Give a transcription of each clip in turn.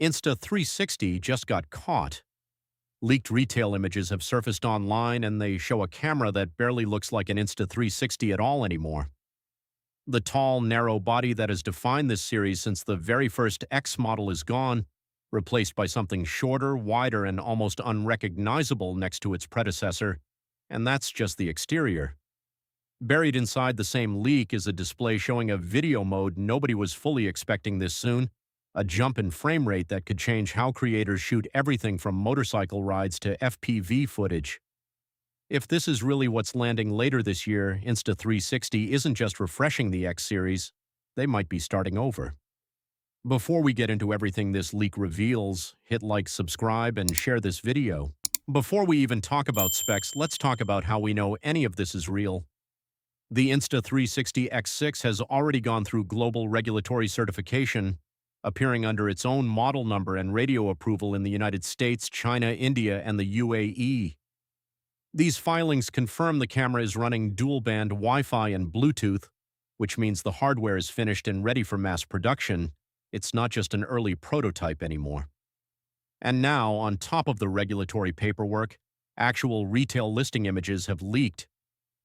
Insta360 just got caught. Leaked retail images have surfaced online and they show a camera that barely looks like an Insta360 at all anymore. The tall, narrow body that has defined this series since the very first X model is gone, replaced by something shorter, wider, and almost unrecognizable next to its predecessor, and that's just the exterior. Buried inside the same leak is a display showing a video mode nobody was fully expecting this soon, a jump in frame rate that could change how creators shoot everything from motorcycle rides to FPV footage. If this is really what's landing later this year, Insta360 isn't just refreshing the X series, they might be starting over. Before we get into everything this leak reveals, hit like, subscribe, and share this video. Before we even talk about specs, let's talk about how we know any of this is real. The Insta360 X6 has already gone through global regulatory certification, appearing under its own model number and radio approval in the United States, China, India, and the UAE. These filings confirm the camera is running dual-band Wi-Fi and Bluetooth, which means the hardware is finished and ready for mass production. It's not just an early prototype anymore. And now, on top of the regulatory paperwork, actual retail listing images have leaked.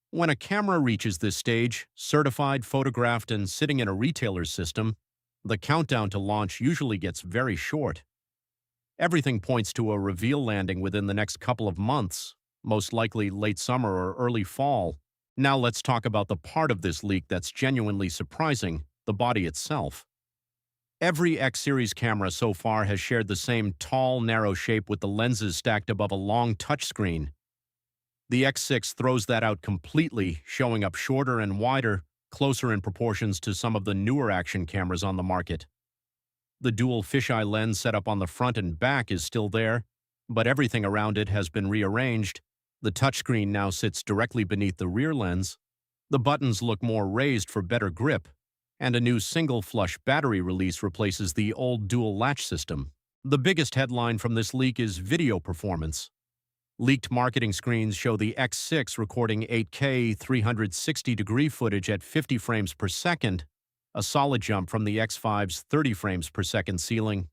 When a camera reaches this stage, certified, photographed, and sitting in a retailer's system, the countdown to launch usually gets very short. Everything points to a reveal landing within the next couple of months, most likely late summer or early fall. Now let's talk about the part of this leak that's genuinely surprising, the body itself. Every X-series camera so far has shared the same tall, narrow shape with the lenses stacked above a long touchscreen. The X6 throws that out completely, showing up shorter and wider, closer in proportions to some of the newer action cameras on the market. The dual fisheye lens set up on the front and back is still there, but everything around it has been rearranged. The touchscreen now sits directly beneath the rear lens. The buttons look more raised for better grip, and a new single-flush battery release replaces the old dual-latch system. The biggest headline from this leak is video performance. Leaked marketing screens show the X6 recording 8K 360-degree footage at 50 frames per second, a solid jump from the X5's 30 frames per second ceiling.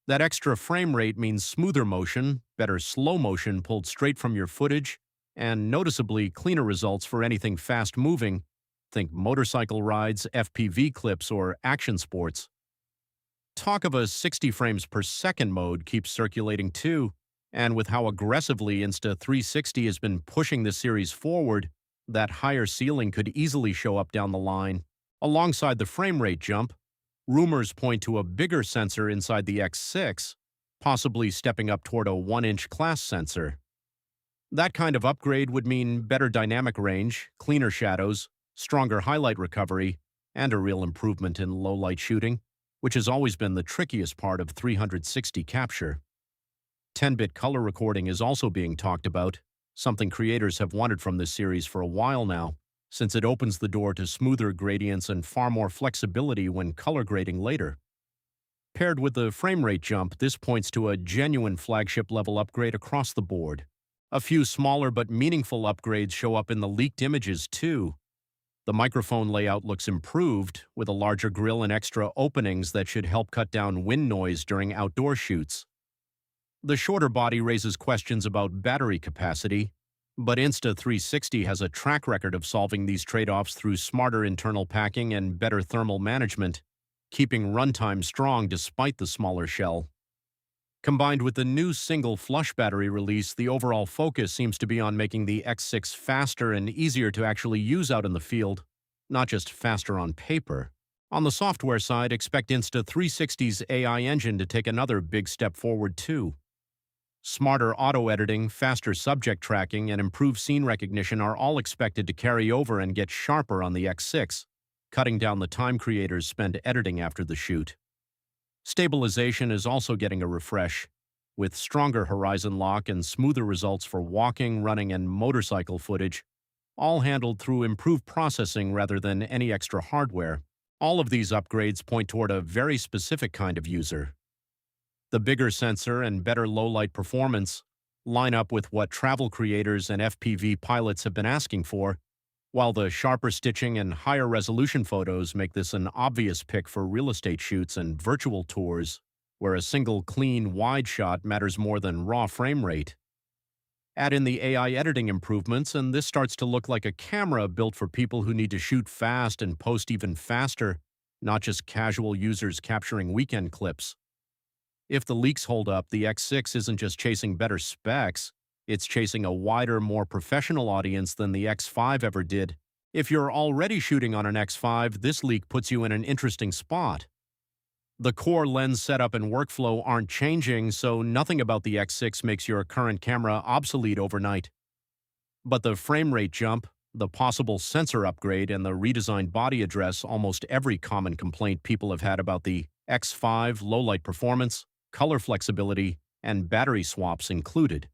That extra frame rate means smoother motion, better slow motion pulled straight from your footage, and noticeably cleaner results for anything fast-moving. Think motorcycle rides, FPV clips, or action sports. Talk of a 60 frames per second mode keeps circulating too, and with how aggressively Insta360 has been pushing the series forward, that higher ceiling could easily show up down the line. Alongside the frame rate jump, rumors point to a bigger sensor inside the X6, possibly stepping up toward a 1-inch class sensor. That kind of upgrade would mean better dynamic range, cleaner shadows, stronger highlight recovery, and a real improvement in low-light shooting, which has always been the trickiest part of 360 capture. 10-bit color recording is also being talked about, something creators have wanted from this series for a while now, since it opens the door to smoother gradients and far more flexibility when color grading later. Paired with the frame rate jump, this points to a genuine flagship-level upgrade across the board. A few smaller but meaningful upgrades show up in the leaked images too. The microphone layout looks improved, with a larger grille and extra openings that should help cut down wind noise during outdoor shoots. The shorter body raises questions about battery capacity, but Insta360 has a track record of solving these trade-offs through smarter internal packing and better thermal management, keeping runtime strong despite the smaller shell. Combined with the new single flush battery release, the overall focus seems to be on making the X6 faster and easier to actually use out in the field, not just faster on paper. On the software side, expect Insta360's AI engine to take another big step forward too. Smarter auto-editing, faster subject tracking, and improved scene recognition are all expected to carry over and get sharper on the X6, cutting down the time creators spend editing after the shoot. Stabilization is also getting a refresh, with stronger horizon lock and smoother results for walking, running, and motorcycle footage, all handled through improved processing rather than any extra hardware. All of these upgrades point toward a very specific kind of user. The bigger sensor and better low-light performance line up with what travel creators and FPV pilots have been asking for, while the sharper stitching and higher resolution photos make this an obvious pick for real estate shoots and virtual tours. where a single clean wide shot matters more than raw frame rate. Add in the AI editing improvements, and this starts to look like a camera built for people who need to shoot fast and post even faster, not just casual users capturing weekend clips. If the leaks hold up, the X6 isn't just chasing better specs, it's chasing a wider, more professional audience than the X5 ever did. If you're already shooting on an X5, this leak puts you in an interesting spot. The core lens setup and workflow aren't changing, so nothing about the X6 makes your current camera obsolete overnight. But the frame rate jump, the possible sensor upgrade, and the redesigned body address almost every common complaint people have had about the X5: low light performance, color flexibility, and battery swaps included.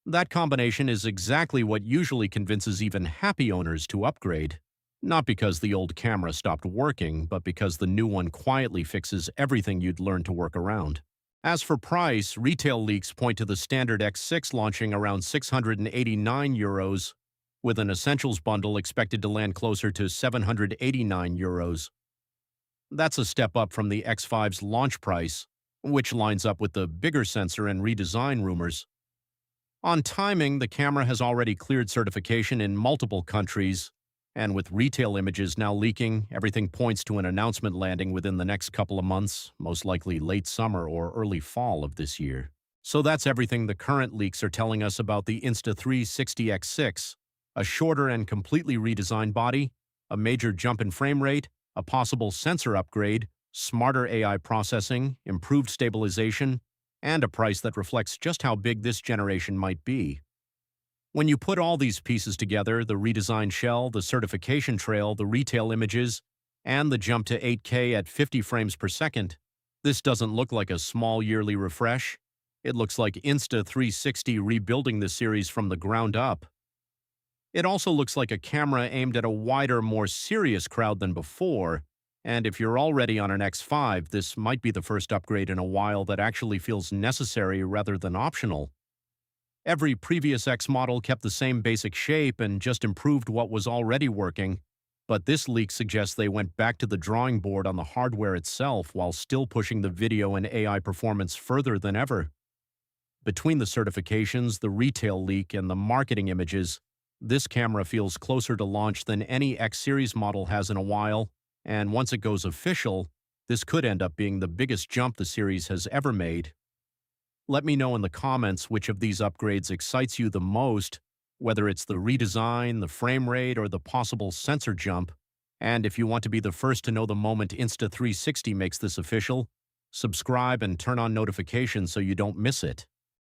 That combination is exactly what usually convinces even happy owners to upgrade. Not because the old camera stopped working, but because the new one quietly fixes everything you'd learned to work around. As for price, retail leaks point to the standard X6 launching around €689, with an Essentials bundle expected to land closer to €789. That's a step up from the X5's launch price, which lines up with the bigger sensor and redesign rumors. On timing, the camera has already cleared certification in multiple countries, and with retail images now leaking, everything points to an announcement landing within the next couple of months, most likely late summer or early fall of this year. So that's everything the current leaks are telling us about the Insta360 X6, a shorter and completely redesigned body, a major jump in frame rate, a possible sensor upgrade, smarter AI processing, improved stabilization, and a price that reflects just how big this generation might be. When you put all these pieces together, the redesigned shell, the certification trail, the retail images, and the jump to 8K at 50 frames per second, this doesn't look like a small yearly refresh. It looks like Insta360 rebuilding the series from the ground up. It also looks like a camera aimed at a wider, more serious crowd than before, and if you're already on an X5, this might be the first upgrade in a while that actually feels necessary rather than optional. Every previous X model kept the same basic shape and just improved what was already working, but this leak suggests they went back to the drawing board on the hardware itself while still pushing the video and AI performance further than ever. Between the certifications, the retail leak, and the marketing images, this camera feels closer to launch than any X series model has in a while, and once it goes official, this could end up being the biggest jump the series has ever made. Let me know in the comments which of these upgrades excites you the most, whether it's the redesign, the frame rate, or the possible sensor jump. And if you want to be the first to know the moment Insta360 makes this official, subscribe and turn on notifications so you don't miss it.